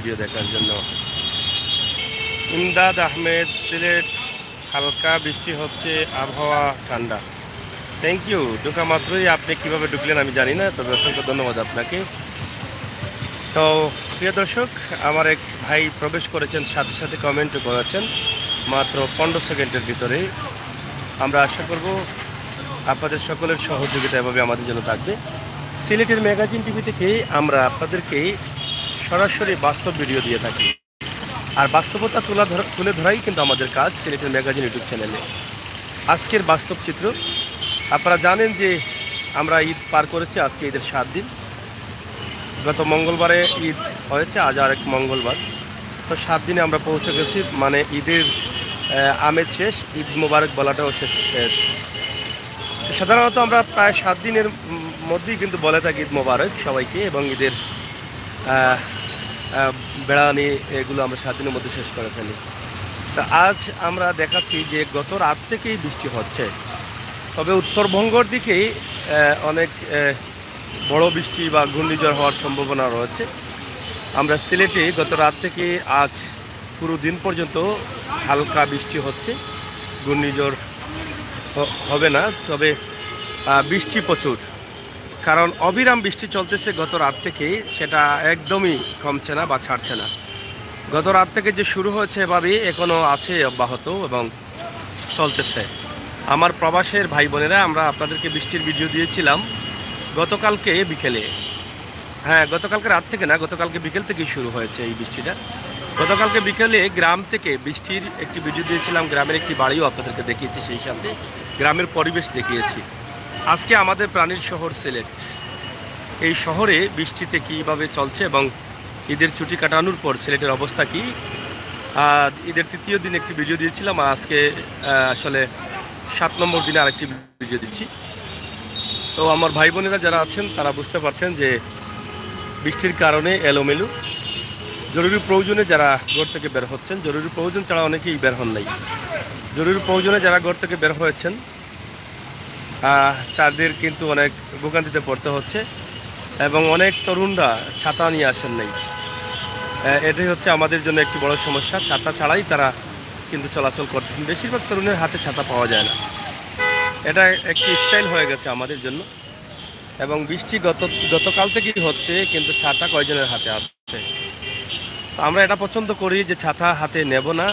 Video দেখার জন্য। ইমদাদ আহমেদ, সিলেট হালকা বৃষ্টি হচ্ছে, আবহাওয়া ঠান্ডা। Thank you. ঢোকা মাত্রই আপনি কিভাবে ঢুকলেন আমি জানি না, তবে অসংখ্য ধন্যবাদ আপনাকে। তো প্রিয় দর্শক, আমার এক ভাই প্রবেশ করেছেন, সাথে সাথে কমেন্টও করেছেন মাত্র 15 সেকেন্ডের ভিতরে। আমরা আশা করব আপনাদের সকলের সহযোগিতা এভাবে আমাদের জন্য থাকবে। সিলেটের ম্যাগাজিন টিভি থেকে আমরা আপনাদেরকে সরাসরি বাস্তব ভিডিও দিয়ে থাকি, আর বাস্তবতা তুলে ধরাই কিন্তু আমাদের কাজ সিলেটের ম্যাগাজিন ইউটিউব চ্যানেলে। আজকের বাস্তব চিত্র, আপনারা জানেন যে আমরা ঈদ পার করেছি, আজকে ঈদের 7 দিন। গত মঙ্গলবারে ঈদ হয়েছে, আজ আরেক মঙ্গলবার। তো 7 দিনে আমরা পৌঁছে গেছি, মানে ঈদের আমেজ শেষ, ঈদ মোবারক বলাটাও শেষ। সাধারণত আমরা প্রায় 7 দিনের মধ্যেই কিন্তু বলে থাকি ঈদ মোবারক সবাইকে, এবং ঈদের বেড়ানি এগুলো আমরা 7 দিনের মধ্যে শেষ করে ফেলি। তো আজ আমরা দেখাচ্ছি যে গত রাত থেকেই বৃষ্টি হচ্ছে, তবে উত্তরবঙ্গের দিকেই অনেক বড় বৃষ্টি বা ঘূর্ণিঝড় হওয়ার সম্ভাবনা রয়েছে। আমরা সিলেটে গত রাত থেকে আজ পুরো দিন পর্যন্ত হালকা বৃষ্টি হচ্ছে, ঘূর্ণিঝড় হবে না, তবে বৃষ্টি প্রচুর, কারণ অবিরাম বৃষ্টি চলতেছে গত রাত থেকে, সেটা একদমই কমছে না বা ছাড়ছে না। গত রাত থেকে যে শুরু হয়েছে এভাবেই এখনও আছে অব্যাহত এবং চলতেছে। আমার প্রবাসের ভাই বোনেরা, আমরা আপনাদেরকে বৃষ্টির ভিডিও দিয়েছিলাম গতকালকে বিকেলে। হ্যাঁ, গতকালকে রাত থেকে না, গতকালকে বিকেল থেকেই শুরু হয়েছে এই বৃষ্টিটা। গতকালকে বিকেলে গ্রাম থেকে বৃষ্টির একটি ভিডিও দিয়েছিলাম, গ্রামের একটি বাড়িও আপনাদেরকে দেখিয়েছি, সেই সাথে গ্রামের পরিবেশ দেখিয়েছি। আজকে আমাদের প্রাণীর শহর সিলেট, এই শহরে বৃষ্টিতে কীভাবে চলছে এবং ঈদের ছুটি কাটানোর পর সিলেটের অবস্থা কী। ঈদের 3য় দিন একটি ভিডিও দিয়েছিলাম, আজকে আসলে 7 নম্বর দিনে আরেকটি ভিডিও দিচ্ছি। তো আমার ভাই বোনেরা যারা আছেন তারা বুঝতে পারছেন যে বৃষ্টির কারণে এলোমেলো, জরুরি প্রয়োজনে যারা ঘর থেকে বের হচ্ছেন, জরুরি প্রয়োজন ছাড়া অনেকেই বের হন নাই, জরুরি প্রয়োজনে যারা ঘর থেকে বের হয়েছেন তাদের কিন্তু অনেক ভোগান্তিতে পড়তে হচ্ছে, এবং অনেক তরুণরা ছাতা নিয়ে আসেন নাই। এটাই হচ্ছে আমাদের জন্য একটি বড় সমস্যা। ছাতা ছাড়াই তারা কিন্তু চলাচল করতেছেন, বেশিরভাগ তরুণের হাতে ছাতা পাওয়া যায় না। এটা একটি স্টাইল হয়ে গেছে আমাদের জন্য, এবং বৃষ্টি গতকাল থেকেই হচ্ছে, কিন্তু ছাতা কয়জনের হাতে আছে। তো আমরা এটা পছন্দ করি যে ছাতা হাতে নেব না,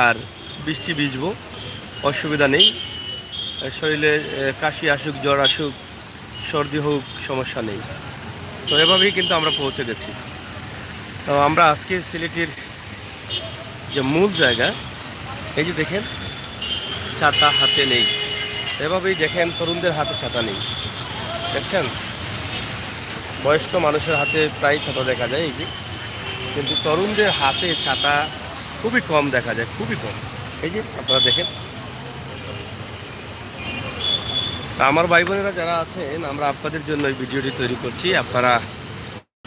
আর বৃষ্টি ভিজবো, অসুবিধা নেই। শরীরে কাশি আসুক, জ্বর আসুক, সর্দি হোক, সমস্যা নেই। তো এভাবেই কিন্তু আমরা পৌঁছে গেছি। তো আমরা আজকে সিলেটের যে মূল জায়গা, এই যে দেখেন ছাতা হাতে নেই, এভাবেই দেখেন তরুণদের হাতে ছাতা নেই, দেখছেন। বয়স্ক মানুষের হাতে প্রায় ছাতা দেখা যায় এই যে, কিন্তু তরুণদের হাতে ছাতা খুবই কম দেখা যায়, খুবই কম। এই যে আপনারা দেখেন। আমার ভাই বোনেরা যারা আছেন, আমরা আপনাদের জন্য এই ভিডিওটি তৈরি করছি। আপনারা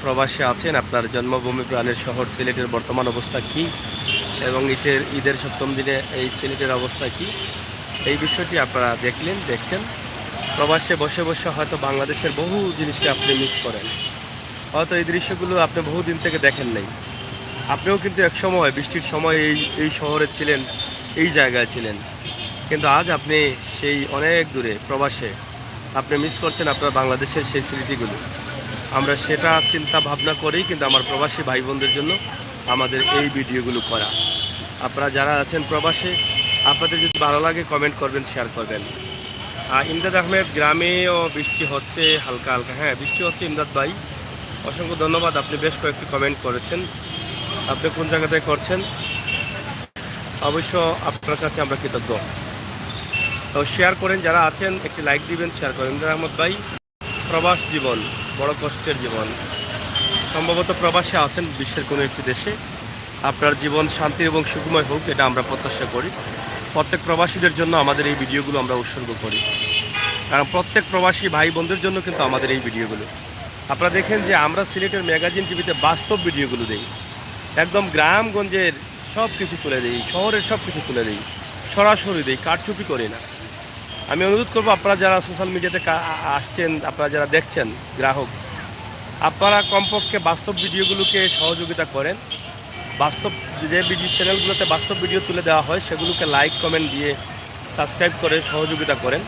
প্রবাসে আছেন, আপনার জন্মভূমি প্রাণের শহর সিলেটের বর্তমান অবস্থা কী, এবং ঈদের 7ম দিনে এই সিলেটের অবস্থা কী, এই বিষয়টি আপনারা দেখছেন। প্রবাসে বসে বসে হয়তো বাংলাদেশের বহু জিনিসকে আপনি মিস করেন, হয়তো এই দৃশ্যগুলো আপনি বহুদিন থেকে দেখেন নাই। আপনিও কিন্তু এক সময় বৃষ্টির সময় এই শহরে ছিলেন, এই জায়গায় ছিলেন, কিন্তু আজ আপনি সেই অনেক দূরে প্রবাসে, আপনি মিস করছেন আপনার বাংলাদেশের সেই স্মৃতিগুলো। আমরা সেটা চিন্তা ভাবনা করেই কিন্তু আমার প্রবাসী ভাই বোনদের জন্য আমাদের এই ভিডিওগুলো করা। আপনারা যারা আছেন প্রবাসে, আপনাদের যদি ভালো লাগে কমেন্ট করবেন, শেয়ার করবেন। ইমদাদ আহমেদ, গ্রামেও বৃষ্টি হচ্ছে হালকা হালকা। হ্যাঁ, বৃষ্টি হচ্ছে ইমদাদ ভাই, অসংখ্য ধন্যবাদ। আপনি বেশ কয়েকটি কমেন্ট করেছেন, আপনি কোন জায়গাতে করছেন অবশ্য আপনার কাছে আমরা কৃতজ্ঞ। তো শেয়ার করেন, যারা আছেন একটি লাইক দিবেন, শেয়ার করেন। ইমদাদ আহমেদ ভাই, প্রবাস জীবন বড় কষ্টের জীবন। সম্ভবত প্রবাসে আছেন বিশ্বের কোনো একটি দেশে, আপনার জীবন শান্তি এবং সুখময় হোক, এটা আমরা প্রত্যাশা করি। প্রত্যেক প্রবাসীদের জন্য আমাদের এই ভিডিওগুলো আমরা উৎসর্গ করি, কারণ প্রত্যেক প্রবাসী ভাই বোনদের জন্য কিন্তু আমাদের এই ভিডিওগুলো। আপনারা দেখেন যে আমরা সিলেটের ম্যাগাজিন টিভিতে বাস্তব ভিডিওগুলো দিই, একদম গ্রামগঞ্জের সব কিছু তুলে দিই, শহরের সব কিছু তুলে দিই, সরাসরি দিই, কারচুপি করি না। আমি অনুরোধ করবো আপনারা যারা সোশ্যাল মিডিয়াতে আসছেন, আপনারা যারা দেখছেন গ্রাহক, আপনারা কমপক্ষে বাস্তব ভিডিওগুলোকে সহযোগিতা করেন। বাস্তব যে ভিডিও চ্যানেলগুলোতে বাস্তব ভিডিও তুলে দেওয়া হয় সেগুলোকে লাইক কমেন্ট দিয়ে সাবস্ক্রাইব করে সহযোগিতা করেন।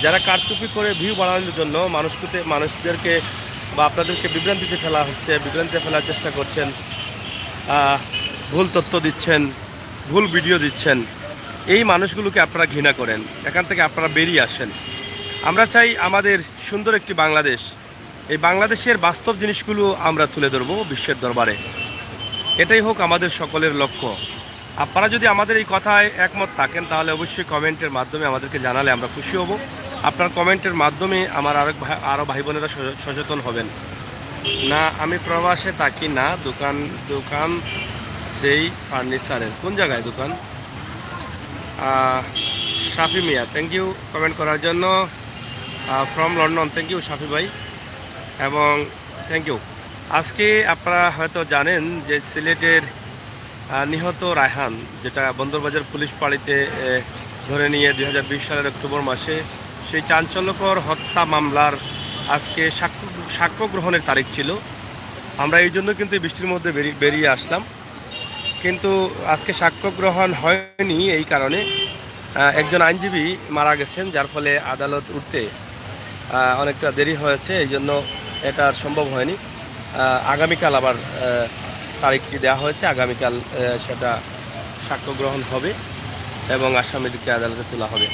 যারা কারচুপি করে ভিউ বাড়ানোর জন্য মানুষদেরকে বা আপনাদেরকে বিভ্রান্তিতে ফেলার চেষ্টা করছেন, ভুল তথ্য দিচ্ছেন, ভুল ভিডিও দিচ্ছেন, এই মানুষগুলোকে আপনারা ঘৃণা করেন। এখান থেকে আপনারা বেরিয়ে আসেন। আমরা চাই আমাদের সুন্দর একটি বাংলাদেশ। এই বাংলাদেশের বাস্তব জিনিসগুলো আমরা তুলে ধরবো বিশ্বের দরবারে। এটাই হোক আমাদের সকলের লক্ষ্য। আপনারা যদি আমাদের এই কথায় একমত থাকেন তাহলে অবশ্যই কমেন্টের মাধ্যমে আমাদেরকে জানালে আমরা খুশি হব। আপনার কমেন্টের মাধ্যমে আমার আরও ভাই বোনেরা সচেতন হবেন। না, আমি প্রবাসে থাকি না, দোকান দেই ফার্নিচারের। কোন জায়গায় দোকান? শাফি মিয়া, থ্যাংক ইউ কমেন্ট করার জন্য। ফ্রম লন্ডন, থ্যাংক ইউ শাফি ভাই, এবং থ্যাংক ইউ। আজকে আপনারা হয়তো জানেন যে সিলেটের নিহত রায়হান, যেটা বন্দরবাজার পুলিশ পাড়িতে ধরে নিয়ে 2020 সালের অক্টোবর মাসে সেই চাঞ্চল্যকর হত্যা মামলার আজকে সাক্ষ্য গ্রহণের তারিখ ছিল। আমরা এই জন্য কিন্তু বৃষ্টির মধ্যে বেরিয়ে আসলাম, কিন্তু আজকে সাক্ষ্য গ্রহণ হয়নি। এই কারণে একজন আইনজীবী মারা গেছেন, যার ফলে আদালত উঠতে অনেকটা দেরি হয়েছে। এই জন্য এটা আর সম্ভব হয়নি। আগামীকাল আবার তারিখটি দেওয়া হয়েছে, আগামীকাল সেটা সাক্ষ্য গ্রহণ হবে এবং আসামিদেরকে আদালতে তোলা হবে।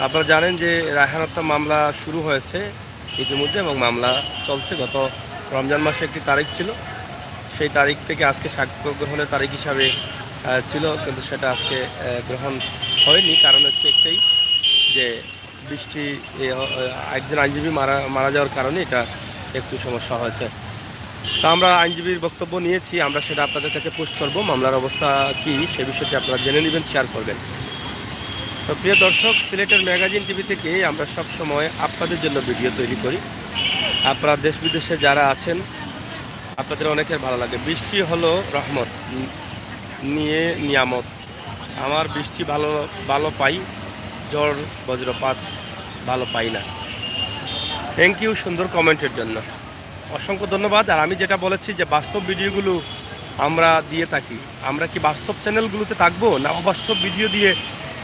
আপনারা জানেন যে রায়হান হত্যা মামলা শুরু হয়েছে ইতিমধ্যে এবং মামলা চলছে। গত রমজান মাসে একটি তারিখ ছিল, সেই তারিখ থেকে আজকে সাক্ষ্য গ্রহণের তারিখ হিসাবে ছিল, কিন্তু সেটা আজকে গ্রহণ হয়নি। কারণ হচ্ছে একটাই, যে বৃষ্টি, একজন আইনজীবী মারা যাওয়ার কারণে এটা একটু সমস্যা হয়েছে। তা আমরা আইনজীবীর বক্তব্য নিয়েছি, আমরা সেটা আপনাদের কাছে পোস্ট করব। মামলার অবস্থা কী সে বিষয়টি আপনারা জেনে নেবেন, শেয়ার করবেন। তো প্রিয় দর্শক, সিলেটের ম্যাগাজিন টিভি থেকে আমরা সব সময় আপনাদের জন্য ভিডিও তৈরি করি। আপনারা দেশ বিদেশে যারা আছেন, আপনাদের অনেকের ভালো লাগে। বৃষ্টি হলো রহমত, নিয়ে নিয়ামত। আমার বৃষ্টি ভালো পাই, ঝড় বজ্রপাত ভালো পাই না। থ্যাংক ইউ সুন্দর কমেন্টের জন্য, অসংখ্য ধন্যবাদ। আর আমি যেটা বলেছি যে বাস্তব ভিডিওগুলো আমরা দিয়ে থাকি, আমরা কি বাস্তব চ্যানেলগুলোতে থাকবো, না অবাস্তব ভিডিও দিয়ে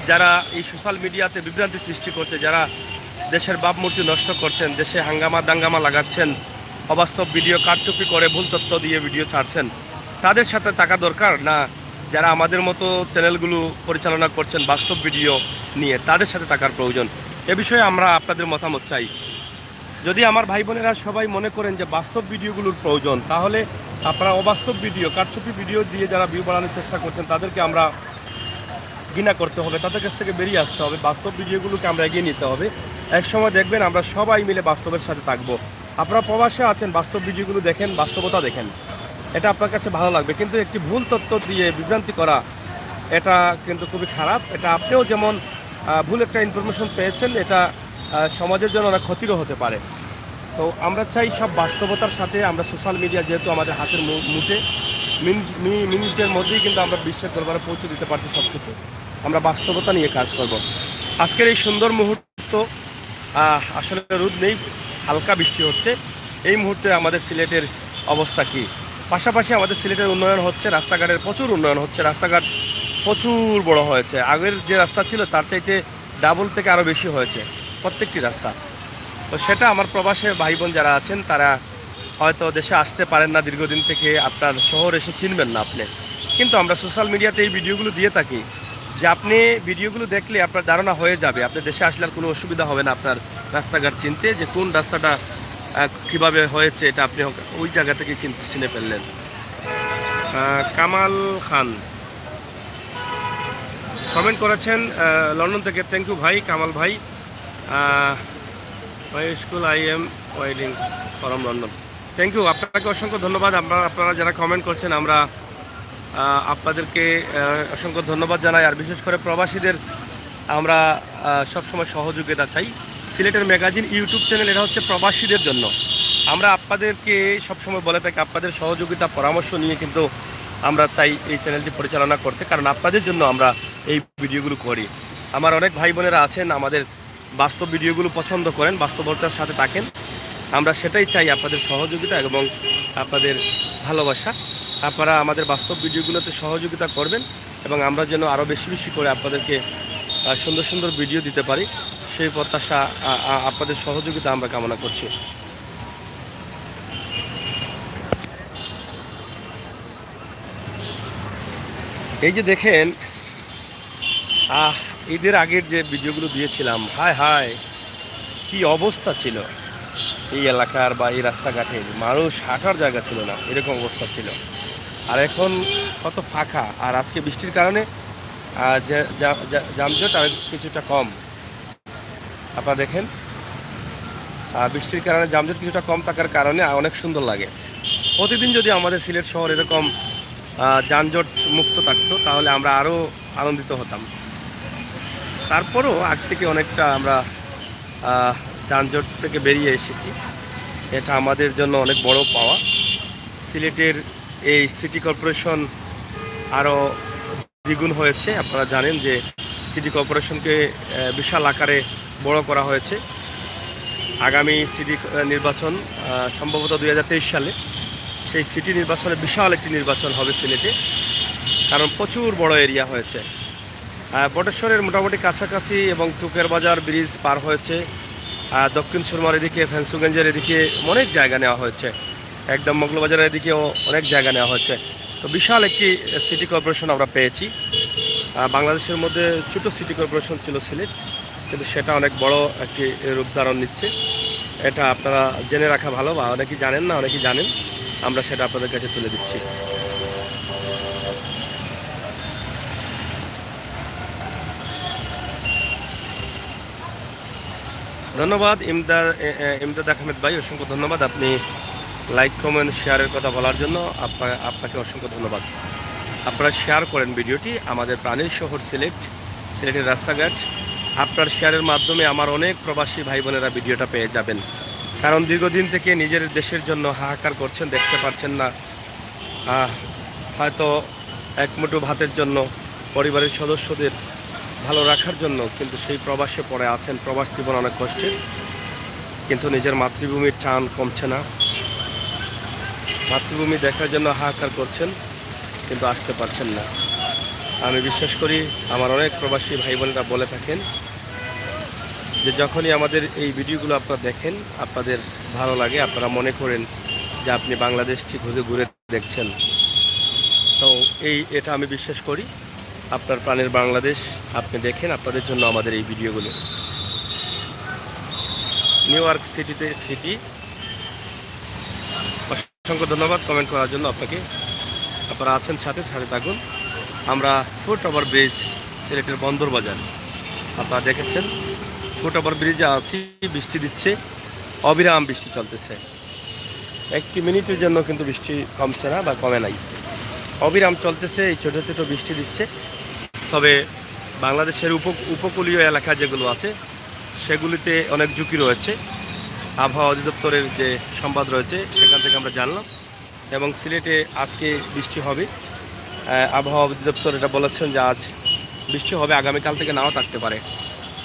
যারা এই সোশ্যাল মিডিয়াতে বিভ্রান্তি সৃষ্টি করছে, যারা দেশের ভাবমূর্তি নষ্ট করছেন, দেশে হাঙ্গামা দাঙ্গামা লাগাচ্ছেন, অবাস্তব ভিডিও কারচুপি করে ভুল তথ্য দিয়ে ভিডিও ছাড়ছেন, তাদের সাথে থাকা দরকার, না যারা আমাদের মতো চ্যানেলগুলো পরিচালনা করছেন বাস্তব ভিডিও নিয়ে, তাদের সাথে থাকার প্রয়োজন? এ বিষয়ে আমরা আপনাদের মতামত চাই। যদি আমার ভাই বোনেরা সবাই মনে করেন যে বাস্তব ভিডিওগুলোর প্রয়োজন, তাহলে আপনারা অবাস্তব ভিডিও কারচুপি ভিডিও দিয়ে যারা ভিউ বাড়ানোর চেষ্টা করছেন তাদেরকে আমরা ঘৃণা করতে হবে, তাদের কাছ থেকে বেরিয়ে আসতে হবে। বাস্তব ভিডিওগুলোকে আমরা এগিয়ে নিতে হবে। একসময় দেখবেন আমরা সবাই মিলে বাস্তবের সাথে থাকবো। আপনারা প্রবাসে আছেন, বাস্তব ভিডিওগুলো দেখেন, বাস্তবতা দেখেন, এটা আপনার কাছে ভালো লাগবে। কিন্তু একটি ভুল তথ্য দিয়ে বিভ্রান্তি করা, এটা কিন্তু খুবই খারাপ। এটা আপনিও যেমন ভুল একটা ইনফরমেশন পেয়েছেন, এটা সমাজের জন্য অনেক ক্ষতিরও হতে পারে। তো আমরা চাই সব বাস্তবতার সাথে, আমরা সোশ্যাল মিডিয়া যেহেতু আমাদের হাতের মুঠে, মিনিটের মধ্যেই কিন্তু আমরা বিশ্বের দরবারে পৌঁছে দিতে পারছি সব কিছু। আমরা বাস্তবতা নিয়ে কাজ করব। আজকের এই সুন্দর মুহূর্ত, আসলে রোদ নেই, হালকা বৃষ্টি হচ্ছে। এই মুহূর্তে আমাদের সিলেটের অবস্থা কী? পাশাপাশি আমাদের সিলেটের উন্নয়ন হচ্ছে, রাস্তাঘাটের প্রচুর উন্নয়ন হচ্ছে, রাস্তাঘাট প্রচুর বড় হয়েছে। আগের যে রাস্তা ছিল তার চাইতে ডাবল থেকে আরও বেশি হয়েছে প্রত্যেকটি রাস্তা। তো সেটা আমার প্রবাসে ভাই বোন যারা আছেন তারা হয়তো দেশে আসতে পারেন না দীর্ঘদিন থেকে, আপনার শহর এসে চিনবেন না আপনি, কিন্তু আমরা সোশ্যাল মিডিয়াতে এই ভিডিওগুলো দিয়ে থাকি, যে আপনি ভিডিওগুলো দেখলে আপনার ধারণা হয়ে যাবে, আপনি দেশে আসলে আর কোনো অসুবিধা হবে না আপনার রাস্তাঘাট চিনতে, যে কোন রাস্তাটা কীভাবে হয়েছে, এটা আপনি ওই জায়গা থেকে কিন্তু চিনে ফেললেন। কামাল খান কমেন্ট করেছেন লন্ডন থেকে, থ্যাংক ইউ ভাই কামাল ভাই। My school I am waiting from London, thank you, আপনাকে অসংখ্য ধন্যবাদ। আপনারা যারা কমেন্ট করছেন আমরা আপনাদেরকে অসংখ্য ধন্যবাদ জানাই। আর বিশেষ করে প্রবাসীদের আমরা সবসময় সহযোগিতা চাই। সিলেটের ম্যাগাজিন ইউটিউব চ্যানেল, এটা হচ্ছে প্রবাসীদের জন্য। আমরা আপনাদেরকে সবসময় বলে থাকি আপনাদের সহযোগিতা পরামর্শ নিয়ে কিন্তু আমরা চাই এই চ্যানেলটি পরিচালনা করতে, কারণ আপনাদের জন্য আমরা এই ভিডিওগুলো করি। আমার অনেক ভাই বোনেরা আছেন আমাদের বাস্তব ভিডিওগুলো পছন্দ করেন, বাস্তবতার সাথে থাকেন, আমরা সেটাই চাই, আপনাদের সহযোগিতা এবং আপনাদের ভালোবাসা। আপনারা আমাদের বাস্তব ভিডিওগুলোতে সহযোগিতা করবেন এবং আমরা যেন আরও বেশি বেশি করে আপনাদেরকে সুন্দর সুন্দর ভিডিও দিতে পারি, সেই প্রত্যাশা আপনাদের সহযোগিতা আমরা কামনা করছি। এই যে দেখেন, ঈদের আগের যে ভিডিওগুলো দিয়েছিলাম, হায় হায় কি অবস্থা ছিল এই এলাকার বা এই রাস্তাঘাটের, মানুষ হাঁটার জায়গা ছিল না, এরকম অবস্থা ছিল। আর এখন কত ফাঁকা, আর আজকে বৃষ্টির কারণে যানজট আর কিছুটা কম। আপনারা দেখেন, বৃষ্টির কারণে যানজট কিছুটা কম থাকার কারণে অনেক সুন্দর লাগে। প্রতিদিন যদি আমাদের সিলেট শহর এরকম যানজট মুক্ত থাকতো তাহলে আমরা আরও আনন্দিত হতাম। তারপরও আগ থেকে অনেকটা আমরা যানজট থেকে বেরিয়ে এসেছি, এটা আমাদের জন্য অনেক বড় পাওয়া। সিলেটের এই সিটি কর্পোরেশন আরও দ্বিগুণ হয়েছে। আপনারা জানেন যে সিটি কর্পোরেশনকে বিশাল আকারে বড় করা হয়েছে। আগামী সিটি নির্বাচন সম্ভবত 2023 সালে, সেই সিটি নির্বাচনে বিশাল একটি নির্বাচন হবে সিলেটে, কারণ প্রচুর বড় এরিয়া হয়েছে। বটেশ্বরের মোটামুটি কাছাকাছি এবং তুকের বাজার ব্রিজ পার হয়েছে, দক্ষিণ সুরমার এদিকে, ফেন্সুগঞ্জের এদিকে অনেক জায়গা নেওয়া হয়েছে, একদম মগলবাজারের এদিকেও অনেক জায়গা নেওয়া হয়েছে। তো বিশাল একটি সিটি কর্পোরেশন আমরা পেয়েছি। বাংলাদেশের মধ্যে ছোটো সিটি কর্পোরেশন ছিল সিলেট, কিন্তু সেটা অনেক বড় একটি রূপ ধারণ নিচ্ছে। এটা আপনারা জেনে রাখা ভালো, বা অনেকেই জানেন না, অনেকেই জানেন, আমরা সেটা আপনাদের কাছে তুলে দিচ্ছি। ধন্যবাদ ইমদাদ আহমেদ ভাই, অসংখ্য ধন্যবাদ। আপনি লাইক কমেন্ট শেয়ারের কথা বলার জন্য আপনাকে অসংখ্য ধন্যবাদ। আপনারা শেয়ার করেন ভিডিওটি। আমাদের প্রাণের শহর সিলেটের রাস্তাঘাট, আপনার শেয়ারের মাধ্যমে আমার অনেক প্রবাসী ভাই বোনেরা ভিডিওটা পেয়ে যাবেন। কারণ দীর্ঘদিন থেকে নিজের দেশের জন্য হাহাকার করছেন, দেখতে পাচ্ছেন না, হয়তো এক মুঠো ভাতের জন্য, পরিবারের সদস্যদের ভালো রাখার জন্য, কিন্তু সেই প্রবাসে পড়ে আছেন। প্রবাস জীবন অনেক কষ্টের, কিন্তু নিজের মাতৃভূমির টান কমছে না। মাতৃভূমি দেখার জন্য হাহাকার করছেন, কিন্তু আসতে পারছেন না। আমি বিশ্বাস করি আমার অনেক প্রবাসী ভাই বোনেরা বলে থাকেন যে যখনই আমাদের এই ভিডিওগুলো আপনারা দেখেন, আপনাদের ভালো লাগে, আপনারা মনে করেন যে আপনি বাংলাদেশটি ঘুরে ঘুরে দেখছেন। তো এটা আমি বিশ্বাস করি, আপনার প্রাণের বাংলাদেশ আপনি দেখেন, আপনাদের জন্য আমাদের এই ভিডিওগুলো। নিউ ইয়র্ক সিটি, অসংখ্য ধন্যবাদ কমেন্ট করার জন্য আপনাকে। আপনারা আছেন, সাথে থাকুন। আমরা ফুট ওভার ব্রিজ, সিলেটের বন্দর বাজার, আপনারা দেখেছেন ফুট ওভার ব্রিজে আছি, বৃষ্টি দিচ্ছে, অবিরাম বৃষ্টি চলতেছে। একটি মিনিটের জন্য কিন্তু বৃষ্টি কমছে না বা কমে নাই, অবিরাম চলতেছে। এই ছোটো ছোটো বৃষ্টি দিচ্ছে। তবে বাংলাদেশের উপকূলীয় এলাকা যেগুলো আছে সেগুলিতে অনেক ঝুঁকি রয়েছে। আবহাওয়া অধিদপ্তরের যে সংবাদ রয়েছে সেখান থেকে আমরা জানলাম, এবং সিলেটে আজকে বৃষ্টি হবে। আবহাওয়া অধিদপ্তর এটা বলেছেন যে আজ বৃষ্টি হবে, আগামীকাল থেকে নাও থাকতে পারে।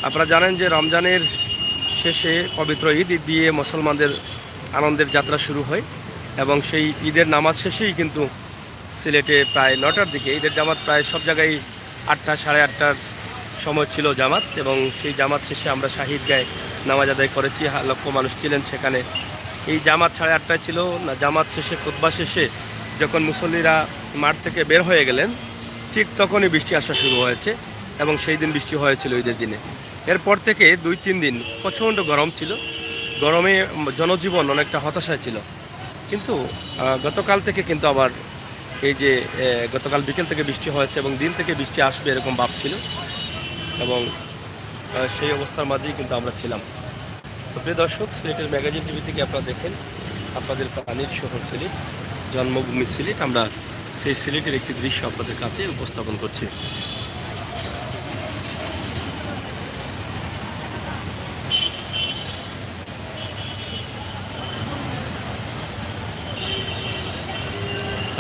আপনারা জানেন যে রমজানের শেষে পবিত্র ঈদ দিয়ে মুসলমানদের আনন্দের যাত্রা শুরু হয়, এবং সেই ঈদের নামাজ শেষেই কিন্তু সিলেটে প্রায় 9টার দিকে ঈদের জামাত, প্রায় সব জায়গায় 8টা সাড়ে 8টার সময় ছিল জামাত, এবং সেই জামাত শেষে আমরা শাহিদ গায়ে নামাজ আদায় করেছি। লক্ষ মানুষ ছিলেন সেখানে। এই জামাত 8:30টায় ছিল না, জামাত শেষে খুতবা শেষে যখন মুসল্লিরা মাঠ থেকে বের হয়ে গেলেন, ঠিক তখনই বৃষ্টি আসা শুরু হয়েছে, এবং সেই দিন বৃষ্টি হয়েছিল ঈদের দিনে। এরপর থেকে 2-3 দিন প্রচণ্ড গরম ছিল, গরমে জনজীবন অনেকটা হতাশায় ছিল। কিন্তু গতকাল থেকে কিন্তু আবার এই যে গতকাল বিকেল থেকে বৃষ্টি হয়েছে, এবং দিন থেকে বৃষ্টি আসবে এরকম ভাব ছিল, এবং সেই অবস্থার মাঝেই কিন্তু আমরা ছিলাম। তো প্রিয় দর্শক, সিলেটের ম্যাগাজিন টিভি থেকে আপনারা দেখেন আপনাদের প্রাণের শহর সিলেট, জন্মভূমি সিলেট। আমরা সেই সিলেটের একটি দৃশ্য আপনাদের কাছে উপস্থাপন করছি।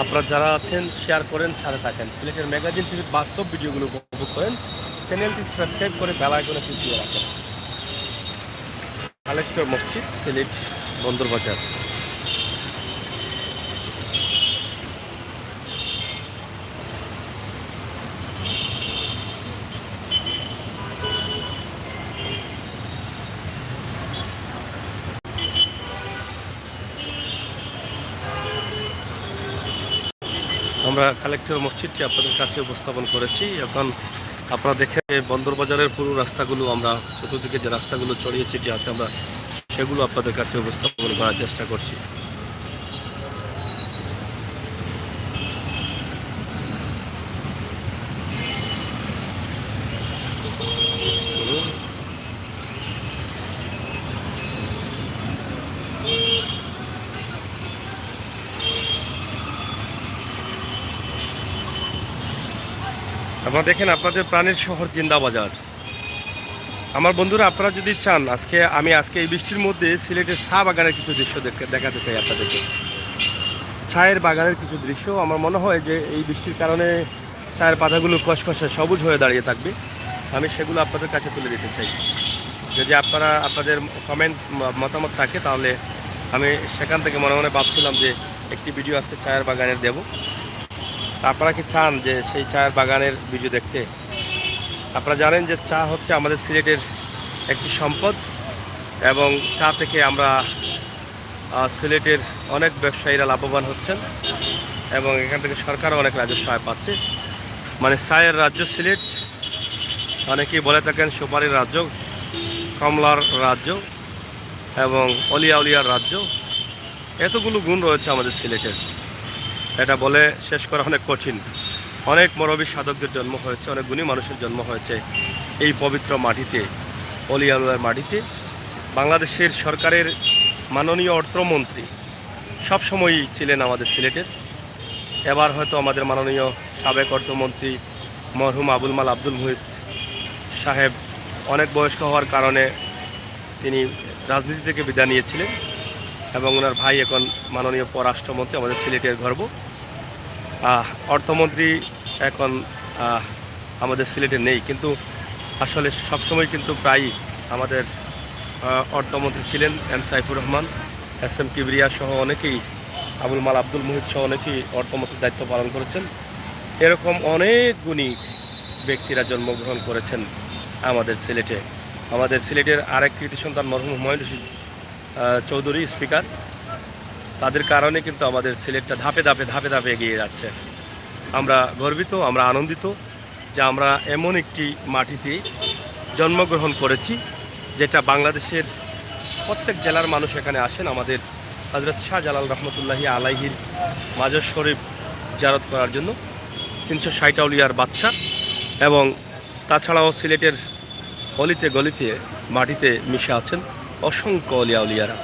আপনারা যারা আছেন শেয়ার করেন, সাথে থাকেন। সিলেটের ম্যাগাজিন টিভির বাস্তব ভিডিওগুলো উপভোগ করেন, চ্যানেলটি সাবস্ক্রাইব করে বেল আইকনে ক্লিক করে রাখেন। কালেক্টর মসজিদ, সিলেট বন্দরবাজার। আমরা কালেক্টর মসজিদটি আপনাদের কাছে উপস্থাপন করেছি। এখন আপনারা দেখে বন্দরবাজারের পুরো রাস্তাগুলো, আমরা চতুর্দিকে যে রাস্তাগুলো ছড়িয়ে ছিটিয়ে আছে, আমরা সেগুলো আপনাদের কাছে উপস্থাপন করার চেষ্টা করছি। আপনারা দেখেন আপনাদের প্রাণের শহর জিন্দাবাজার। আমার বন্ধুরা, আপনারা যদি চান, আজকে এই বৃষ্টির মধ্যে সিলেটের চা বাগানের কিছু দৃশ্য দেখাতে চাই আপনাদেরকে। চায়ের বাগানের কিছু দৃশ্য। আমার মনে হয় যে এই বৃষ্টির কারণে চায়ের পাতাগুলো কসকসে সবুজ হয়ে দাঁড়িয়ে থাকবে। আমি সেগুলো আপনাদের কাছে তুলে দিতে চাই। যদি আপনাদের কমেন্ট মতামত থাকে, তাহলে আমি সেখান থেকে মনে মনে ভাবছিলাম যে একটি ভিডিও আজকে চায়ের বাগানের দেব। আপনারা কি চান যে সেই চায়ের বাগানের ভিডিও দেখতে? আপনারা জানেন যে চা হচ্ছে আমাদের সিলেটের একটি সম্পদ, এবং চা থেকে আমরা সিলেটের অনেক ব্যবসায়ীরা লাভবান হচ্ছেন, এবং এখান থেকে সরকারও অনেক রাজস্ব আয় পাচ্ছে। মানে চায়ের রাজ্য সিলেট। অনেকেই বলে থাকেন সুপারির রাজ্য, কমলার রাজ্য এবং অলিয়া উলিয়ার রাজ্য। এতগুলো গুণ রয়েছে আমাদের সিলেটের, এটা বলে শেষ করা অনেক কঠিন। অনেক মরবী সাধকদের জন্ম হয়েছে, অনেক গুণী মানুষের জন্ম হয়েছে এই পবিত্র মাটিতে, অলিয়া উলিয়ার মাটিতে। বাংলাদেশের সরকারের মাননীয় অর্থমন্ত্রী সবসময়ই ছিলেন আমাদের সিলেটের। এবার হয়তো আমাদের মাননীয় সাবেক অর্থমন্ত্রী মরহুম আবুল মাল আব্দুল মুহিত সাহেব অনেক বয়স্ক হওয়ার কারণে তিনি রাজনীতি থেকে বিদায় নিয়েছিলেন, এবং ওনার ভাই এখন মাননীয় পররাষ্ট্রমন্ত্রী, আমাদের সিলেটের গর্ব। অর্থমন্ত্রী এখন আমাদের সিলেটে নেই, কিন্তু আসলে সবসময় কিন্তু প্রায়ই আমাদের অর্থমন্ত্রী ছিলেন M Saifur Rahman, S M Kibria সহ অনেকেই, আবুল মাল আব্দুল মুহিত সহ অনেকেই অর্থমন্ত্রীর দায়িত্ব পালন করেছেন। এরকম অনেক গুণী ব্যক্তিরা জন্মগ্রহণ করেছেন আমাদের সিলেটে। আমাদের সিলেটের আরেক কৃতি সন্তান মরহুম হুমায়ুন রশিদ চৌধুরী স্পিকার, তাদের কারণে কিন্তু আমাদের সিলেটটা ধাপে ধাপে এগিয়ে যাচ্ছে। আমরা গর্বিত, আমরা আনন্দিত যে আমরা এমন একটি মাটিতে জন্মগ্রহণ করেছি, যেটা বাংলাদেশের প্রত্যেক জেলার মানুষ এখানে আসেন আমাদের হযরত শাহজালাল রহমতুল্লাহি আলাইহির মাজার শরীফ জিয়ারত করার জন্য। 360 আউলিয়ার বাদশা, এবং তাছাড়াও সিলেটের অলিতে গলিতে মাটিতে মিশে আছেন অসংখ্য অলিয়া উলিয়ারা।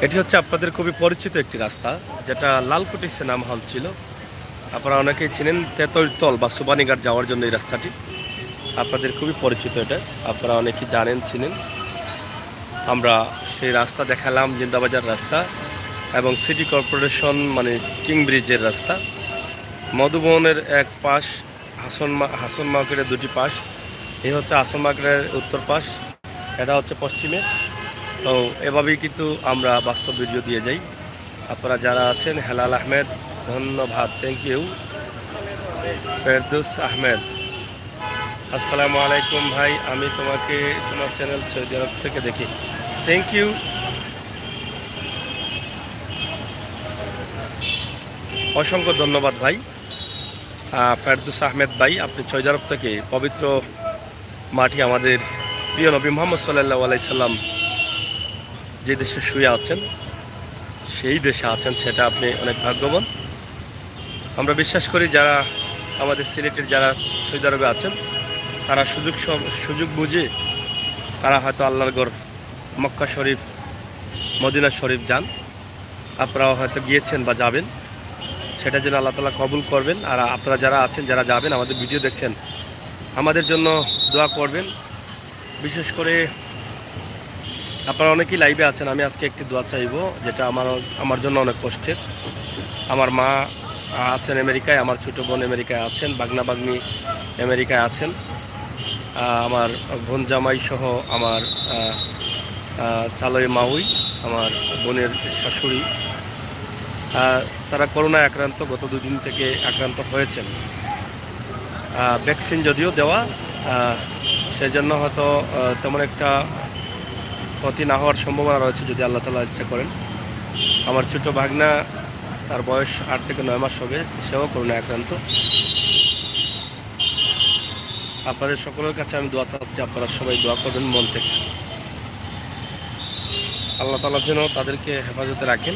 এটি হচ্ছে আপনাদের খুবই পরিচিত একটি রাস্তা, যেটা লালকুটি সিনেমা হল ছিল। আপনারা অনেকেই চিনেন তেতলতল বা সুবানীঘাট যাওয়ার জন্য এই রাস্তাটি আপনাদের খুবই পরিচিত। এটা আপনারা অনেকেই জানেন, চিনেন। আমরা সেই রাস্তা দেখালাম, জিন্দাবাজার রাস্তা, এবং সিটি কর্পোরেশন মানে কিং ব্রিজের রাস্তা, মধুবনের এক পাশ, হাসন মার্কেটের দুটি পাশ। এই হচ্ছে হাসন মার্কেটের উত্তর পাশ, এটা হচ্ছে পশ্চিমে। তো এভাবেই কিন্তু আমরা বাস্তব ভিডিও দিয়ে যাই। আপনারা যারা আছেন, হেলাল আহমেদ ধন্যবাদ, থ্যাংক ইউ। ফেরদৌস আহমেদ, আসসালামু আলাইকুম ভাই, আমি তোমাকে তোমার চ্যানেল সৌদি আরব থেকে দেখি, থ্যাংক ইউ। অসংখ্য ধন্যবাদ ভাই ফেরদৌস আহমেদ ভাই, আপনি সৌদি আরব থেকে পবিত্র মাটি, আমাদের প্রিয় নবী মুহাম্মদ সাল্লাল্লাহু আলাইহি সাল্লাম যে দেশে শুয়ে আছেন, সেই দেশে আছেন, সেটা আপনি অনেক ভাগ্যবান। আমরা বিশ্বাস করি যারা আমাদের সিলেটের যারা সৌদি আরবে আছেন, তারা সুযোগ বুঝে তারা হয়তো আল্লাহর ঘর মক্কা শরীফ, মদিনা শরীফ যান। আপনারাও হয়তো গিয়েছেন বা যাবেন, সেটা যেন আল্লাহ তাআলা কবুল করবেন। আর আপনারা যারা আছেন, যারা যাবেন, আমাদের ভিডিও দেখছেন, আমাদের জন্য দোয়া করবেন। বিশেষ করে আপনারা অনেকেই লাইভে আছেন, আমি আজকে একটি দোয়া চাইব, যেটা আমার জন্য অনেক কষ্টের। আমার মা আছেন আমেরিকায়, আমার ছোটো বোন আমেরিকায় আছেন, বাগনা বাগনি আমেরিকায় আছেন, আমার বোন জামাই সহ আমার তালয় মাউই, আমার বোনের শাশুড়ি, তারা করোনায় আক্রান্ত, গত দুদিন থেকে আক্রান্ত হয়েছেন। ভ্যাকসিন যদিও দেওয়া, সেজন্য হয়তো তেমন একটা ক্ষতি না হওয়ার সম্ভাবনা রয়েছে যদি আল্লাহ তাআলা ইচ্ছা করেন। আমার ছোটো ভাগনা, তার বয়স 8 থেকে 9 মাস হবে, সেও করোনায় আক্রান্ত। আপনাদের সকলের কাছে আমি দোয়া চাচ্ছি, আপনারা সবাই দোয়া করবেন মন থেকে। আল্লাহ তাআলা যেন তাদেরকে হেফাজতে রাখেন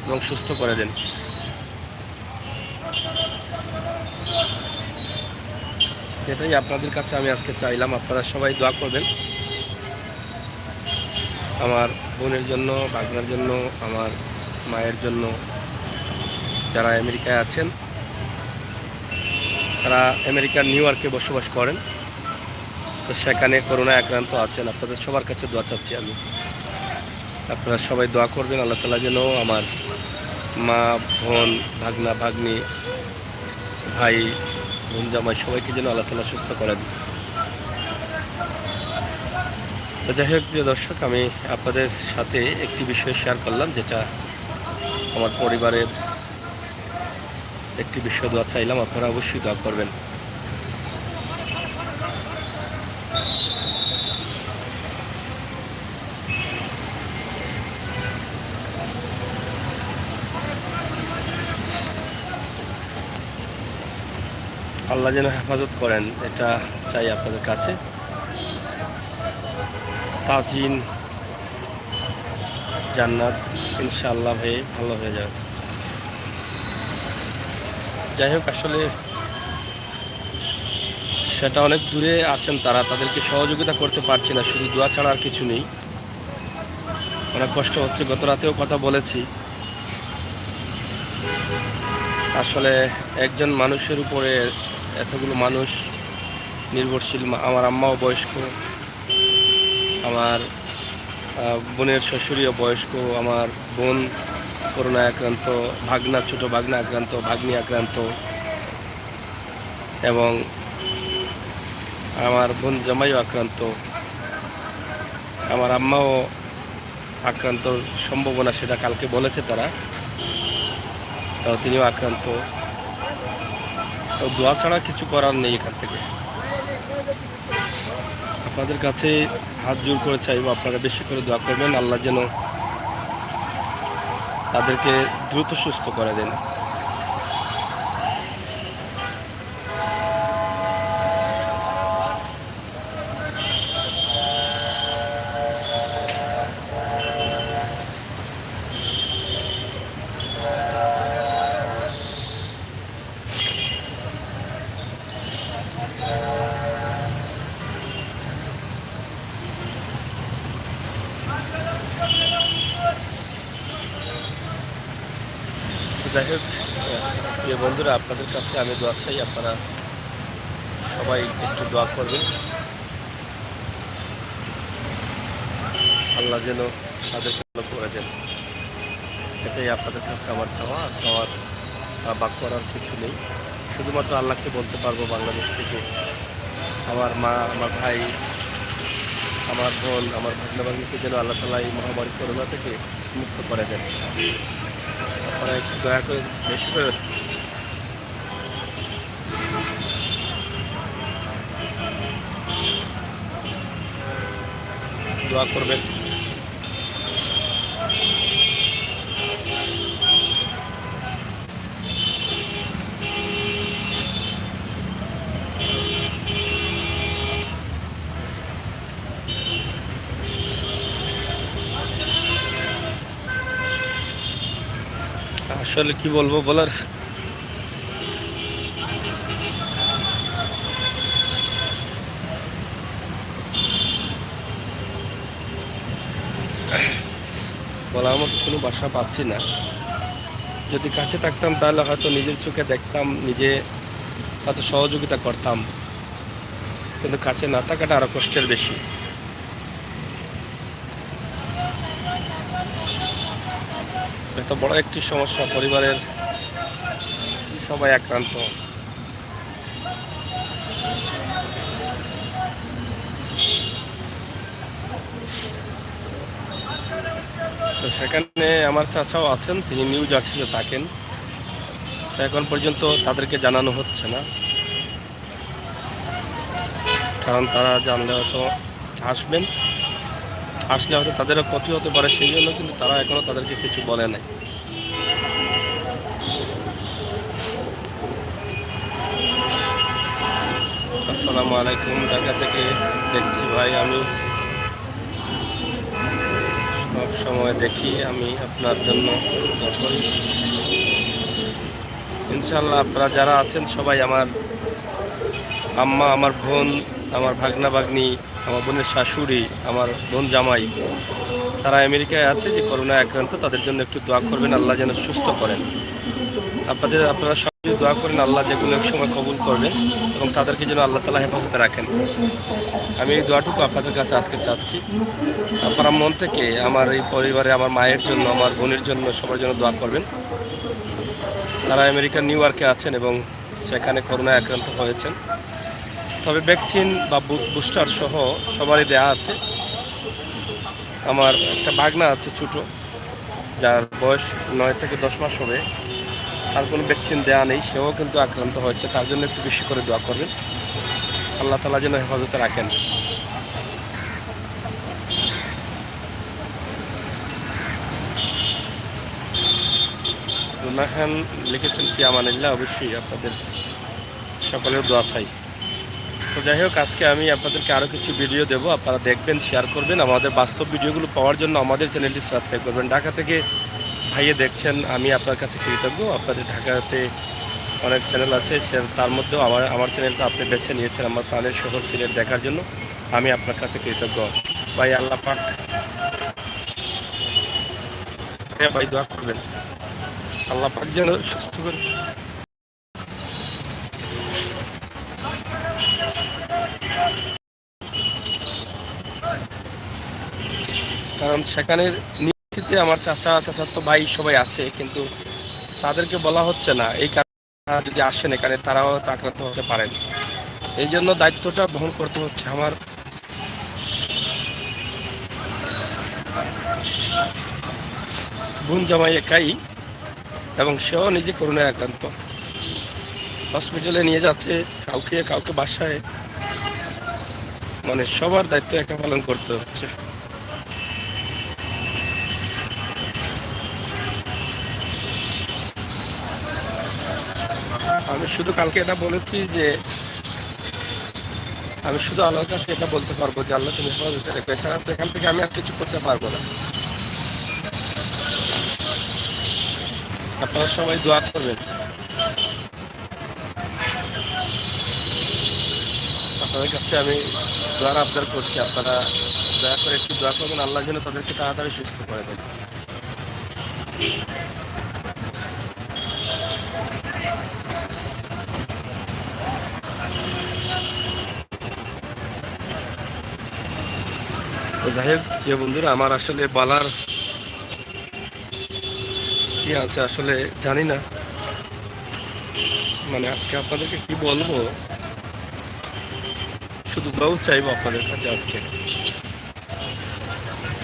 এবং সুস্থ করে দেন। এটাই আপনাদের কাছে আমি আজকে চাইলাম, আপনারা সবাই দোয়া করবেন আমার বোনের জন্য, ভাগনার জন্য, আমার মায়ের জন্য, যারা আমেরিকায় আছেন, তারা আমেরিকার নিউ ইয়র্কে বসবাস করেন, তো সেখানে করোনায় আক্রান্ত আছেন। আপনাদের সবার কাছে দোয়া চাচ্ছি আমি, আপনারা সবাই দোয়া করবেন আল্লাহ তাআলা যেন আমার মা, বোন, ভাগনা, ভাগ্নি, ভাই, বোন জামাই সবাইকে যেন আল্লাহ তাআলা সুস্থ করে দেন। তো যাই হোক প্রিয় দর্শক, আমি আপনাদের সাথে একটি বিষয় শেয়ার করলাম, যেটা আমার পরিবারের একটি বিষয় দোয়া চাইলাম, আপনারা অবশ্যই দোয়া করবেন। আল্লাহ যেন হেফাজত করেন, এটা চাই আপনাদের কাছে। তাজিন জান্নাত ইনশাআল্লাহ ভালো হয়ে যাবে। যাই হোক, আসলে সেটা অনেক দূরে আছেন তারা, তাদেরকে সহযোগিতা করতে পারছি না, শুধু দোয়া ছাড়া আর কিছু নেই। অনেক কষ্ট হচ্ছে, গত রাতেও কথা বলেছি। আসলে একজন মানুষের উপরে এতগুলো মানুষ নির্ভরশীল। আমার আম্মাও বয়স্ক, আমার বোনের শ্বশুরিও বয়স্ক, আমার বোন করোনায় আক্রান্ত, ভাগনা, ছোট ভাগনা আক্রান্ত, ভাগ্নি আক্রান্ত, এবং আমার বোন জামাইও আক্রান্ত, আমার আম্মাও আক্রান্ত সম্ভাবনা, সেটা কালকে বলেছে তারা, তো তিনিও আক্রান্ত। তো দোয়া ছাড়া কিছু করার নেই এখান থেকে। আপনাদের কাছে হাত জোর করে চাইব, আপনারা বেশি করে দোয়া করবেন, আল্লাহ যেন তাদেরকে দ্রুত সুস্থ করে দেন। যাই হোক প্রিয় বন্ধুরা, আপনাদের কাছে আমি দোয়া চাই, আপনারা সবাই একটু দোয়া করবেন, আল্লাহ যেন তাদের ভালো করে দেন। এটাই আপনাদের কাছে আমার চাওয়া, চাওয়ার বাক করার কিছু নেই। শুধুমাত্র আল্লাহকে বলতে পারবো বাংলাদেশ থেকে আমার মা, আমার ভাই, আমার বোন, আমার ভাগ্না ভাগ্নিকে যেন আল্লাহ তাআলা এই মহামারী করোনা থেকে মুক্ত করে দেন। আপনারা একটু দয়া করে বেশি করে দোয়া করবেন। আসলে কি বলবো বলার, বলার মতো কোনো ভাষা পাচ্ছি না। যদি কাছে থাকতাম তাহলে হয়তো নিজের চোখে দেখতাম, নিজে হয়তো সহযোগিতা করতাম, কিন্তু কাছে না থাকাটা আরো কষ্টের বেশি। এত বড় একটি সমস্যা, পরিবারের সবাই আক্রান্ত। তো সেখানে আমার চাচাও আছেন, তিনি নিউ জার্সিতে থাকেন। তো এখন পর্যন্ত তাদেরকে জানানো হচ্ছে না, কারণ তারা জানলে হয়তো আসবেন, আসলে হয়তো তাদেরও ক্ষতি হতে পারে, সেই জন্য কিন্তু তারা এখনো তাদেরকে কিছু বলে নাই। আসসালামু আলাইকুম, ঢাকা থেকে দেখছি ভাই। আমি সব সময় দেখি, আমি আপনার জন্য দোয়া করি। ইনশাল্লাহ আপনারা যারা আছেন সবাই, আমার আম্মা, আমার বোন, আমার ভাগনা ভাগ্নি, আমার বোনের শাশুড়ি, আমার বোন জামাই, তারা আমেরিকায় আছে যে করোনায় আক্রান্ত, তাদের জন্য একটু দোয়া করবেন, আল্লাহ যেন সুস্থ করেন। আপনারা সবাই দোয়া করেন, আল্লাহ যেগুলো এক সময় কবুল করবেন এবং তাদেরকে যেন আল্লাহ তাআলা হেফাজতে রাখেন। আমি এই দোয়াটুকু আপনাদের কাছে আজকে চাচ্ছি। আপনারা মন থেকে আমার এই পরিবারে, আমার মায়ের জন্য, আমার বোনের জন্য, সবার জন্য দোয়া করবেন। তারা আমেরিকার নিউ ইয়র্কে আছেন এবং সেখানে করোনায় আক্রান্ত হয়েছেন। তবে ভ্যাকসিন বা বুস্টার সহ সবারই দেয়া আছে। আমার একটা ভাগনা আছে ছোটো, যার বয়স 9 থেকে 10 মাস হবে, তার কোনো ভ্যাকসিন দেওয়া নেই, সেও কিন্তু আক্রান্ত হয়েছে। তার জন্য একটু বেশি করে দোয়া করবেন, আল্লাহ তাআলা যেন হেফাজতে রাখেন। রুনা খান লিখেছেন কি আমানিল্লাহ, অবশ্যই আপনাদের সকলের দোয়া চাই। তো যাই হোক, আজকে আমি আপনাদেরকে আরও কিছু ভিডিও দেবো, আপনারা দেখবেন, শেয়ার করবেন। আমাদের বাস্তব ভিডিওগুলো পাওয়ার জন্য আমাদের চ্যানেলটি সাবস্ক্রাইব করবেন। ঢাকা থেকে ভাইয়ে দেখছেন, আমি আপনার কাছে কৃতজ্ঞ। আপনাদের ঢাকাতে অনেক চ্যানেল আছে, তার মধ্যেও আমার চ্যানেলটা আপনি বেছে নিয়েছেন আমার প্রাণের শহর সিলেট দেখার জন্য, আমি আপনার কাছে কৃতজ্ঞ ভাই। আল্লাহ পাক ভাই দোয়া করবেন, আল্লাহ পাক যেন সুস্থ করে। কারণ সেখানের নীতিতে আমার চাচাতো ভাই সবাই আছে, কিন্তু তাদেরকে বলা হচ্ছে না। এই কারণে যদি আসেন এখানে, তারাও আক্রান্ত হতে পারেন। এই জন্য দায়িত্বটা বহন করতে হচ্ছে আমার বোন জামাই একাই, এবং সেও নিজে করোনায় আক্রান্ত। হসপিটালে নিয়ে যাচ্ছে, কাউকে কাউকে বাসায়, মানে সবার দায়িত্ব একা পালন করতে হচ্ছে। আমি শুধু কালকে এটা বলেছি যে, আমি শুধু আল্লাহর কাছে এটা বলতে পারবো যে আল্লাহ তুমি হেফাজতে রেখো, এছাড়া তো এখান থেকে আমি আর কিছু করতে পারবো না। আপনারা সবাই দোয়া করবেন, আপনাদের কাছে আমি দোয়ার আবদার করছি। আপনারা দয়া করে একটু দোয়া করবেন, আল্লাহ যেন তাদেরকে তাড়াতাড়ি সুস্থ করে দেন। তো যাই হোক বন্ধুরা, আমার আসলে বলার কি আছে আসলে জানি না, মানে আজকে আপনাদেরকে কি বলবো, শুধু দোয়া চাইবো আপনাদের কাছে আজকে।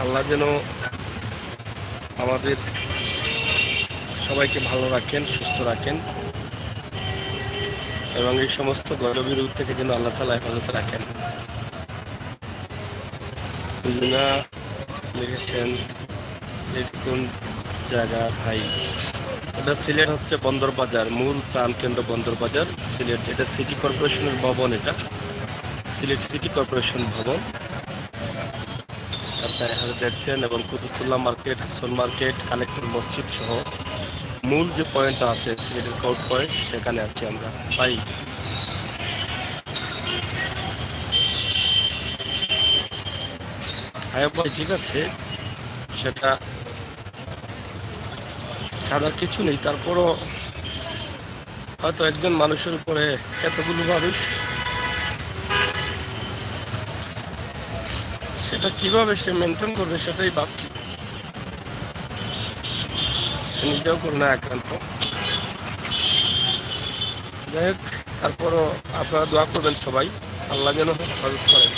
আল্লাহ যেন আমাদের সবাইকে ভালো রাখেন, সুস্থ রাখেন, এবং এই সমস্ত গজবের রূপ থেকে যেন আল্লাহ তাআলা হেফাজতে রাখেন। লিখেছেন কোন জায়গা ভাই? এটা সিলেট হচ্ছে বন্দর বাজার, মূল প্রাণকেন্দ্র বন্দর বাজার সিলেট। এটা সিটি কর্পোরেশনের ভবন, এটা সিলেট সিটি কর্পোরেশন ভবন আপনারা এখানে দেখছেন। এবং কুতুবুল্লাহ মার্কেট, হাসন মার্কেট, কালেক্টর মসজিদ সহ মূল যে পয়েন্টটা আছে সিলেটের কোর্ট পয়েন্ট, সেখানে আছি আমরা ভাই। হ্যাঁ ভাই, ঠিক আছে, সেটা কাদার কিছু নেই, তারপরও হয়তো একজন মানুষের উপরে এতগুলো মানুষ, সেটা কিভাবে সে মেনটেন করবে সেটাই ভাবছি। সে নিজেও করোনা আক্রান্ত। যাই হোক, তারপরও আপনারা দোয়া করবেন সবাই, আল্লাহ যেন হেফাজত করেন।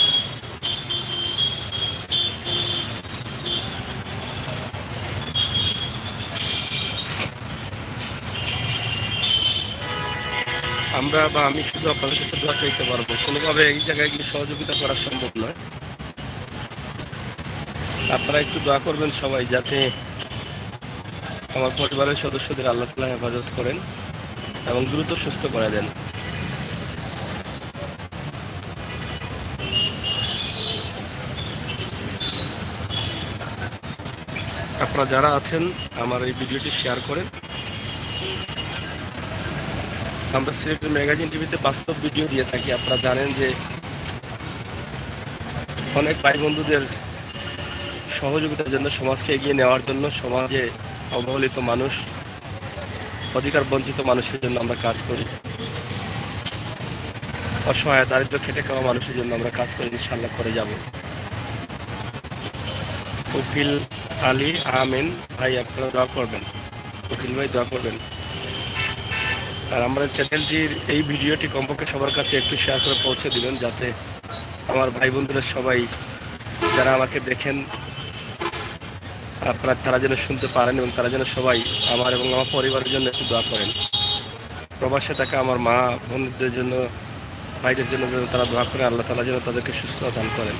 আমরা বা আমি শুধু আপনাদের কাছে দোয়া চাইতে পারবো, কোনোভাবে এই জায়গায় গিয়ে সহযোগিতা করা সম্ভব নয়। আপনারা একটু দোয়া করবেন সবাই, যাতে আমার পরিবারের সদস্যদের আল্লাহ তাআলা হেফাজত করেন এবং দ্রুত সুস্থ করে দেন। আপনারা যারা আছেন আমার এই ভিডিওটি শেয়ার করেন। আমরা সিলেটের ম্যাগাজিন টিভিতে বাস্তব ভিডিও দিয়ে থাকি। আপনারা জানেন যে অনেক ভাই বন্ধুদের সহযোগিতার জন্য, সমাজকে এগিয়ে নেওয়ার জন্য, সমাজে অবহেলিত মানুষ, অধিকার বঞ্চিত মানুষের জন্য আমরা কাজ করি। অসহায় দারিদ্র খেটে খাওয়া মানুষের জন্য আমরা কাজ করি, ইনশাআল্লাহ করে যাব। উকিল আলী আমিন ভাই, আপনারা দোয়া করবেন। উকিল ভাই দোয়া করবেন। আর আমাদের চ্যানেলটির এই ভিডিওটি কমপক্ষে সবার কাছে একটু শেয়ার করে পৌঁছে দিবেন, যাতে আমার ভাই বন্ধুরা সবাই যারা আমাকে দেখেন আপনারা তারা যেন শুনতে পারেন এবং তারা যেন সবাই আমার এবং আমার পরিবারের জন্য একটু দোয়া করেন। প্রবাসে থাকা আমার মা বোনদের জন্য, ভাইদের জন্য যেন তারা দোয়া করে, আল্লাহ তাআলা যেন তাদেরকে সুস্থতা দান করেন।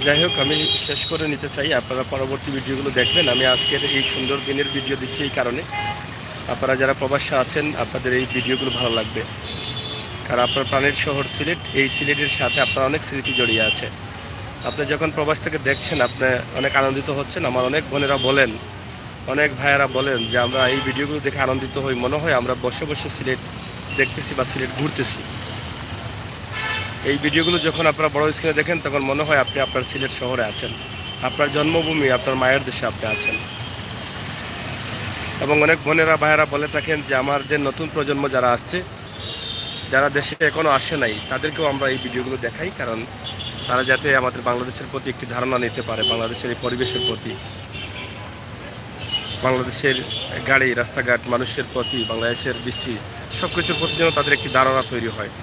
যাই হোক, আমি শেষ করে নিতে চাই। আপনারা পরবর্তী ভিডিওগুলো দেখবেন। আমি আজকের এই সুন্দর দিনের ভিডিও দিচ্ছি এই কারণে, আপনারা যারা প্রবাসে আছেন আপনাদের এই ভিডিওগুলো ভালো লাগবে। কারণ আপনার প্রাণের শহর সিলেট, এই সিলেটের সাথে আপনার অনেক স্মৃতি জড়িয়ে আছে। আপনি যখন প্রবাস থেকে দেখছেন আপনি অনেক আনন্দিত হচ্ছেন। আমার অনেক বোনেরা বলেন, অনেক ভাইয়েরা বলেন যে আমরা এই ভিডিওগুলো দেখে আনন্দিত হই, মনে হয় আমরা বসে বসে সিলেট দেখতেছি বা সিলেট ঘুরতেছি। এই ভিডিওগুলো যখন আপনারা বড় স্ক্রিনে দেখেন তখন মনে হয় আপনি আপনার সিলেট শহরে আছেন, আপনার জন্মভূমি, আপনার মায়ের দেশে আপনি আছেন। এবং অনেক বোনেরা ভাইয়েরা বলে থাকেন যে আমাদের নতুন প্রজন্ম যারা আসছে, যারা দেশে এখনও আসে নাই, তাদেরকেও আমরা এই ভিডিওগুলো দেখাই, কারণ তারা যাতে আমাদের বাংলাদেশের প্রতি একটি ধারণা নিতে পারে, বাংলাদেশের এই পরিবেশের প্রতি, বাংলাদেশের গাড়ি রাস্তাঘাট মানুষের প্রতি, বাংলাদেশের বৃষ্টি, সব কিছুর প্রতি যেন তাদের একটি ধারণা তৈরি হয়।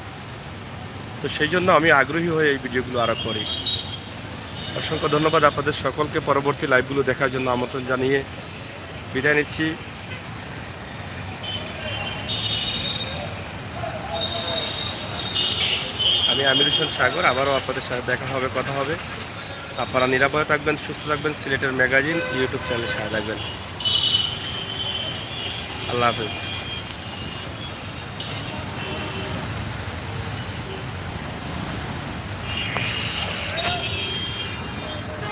তো সেই জন্য আমি আগ্রহী হয়ে এই ভিডিওগুলো আরও করি। অসংখ্য ধন্যবাদ আপনাদের সকলকে। পরবর্তী লাইভগুলো দেখার জন্য আমন্ত্রণ জানিয়ে বিদায় নিচ্ছি। আমি আমির হোসেন সাগর, আবারও আপনাদের সাথে দেখা হবে, কথা হবে। আপনারা নিরাপদে থাকবেন, সুস্থ থাকবেন। সিলেটের ম্যাগাজিন ইউটিউব চ্যানেলের সাথে থাকবেন। আল্লাহ হাফেজ।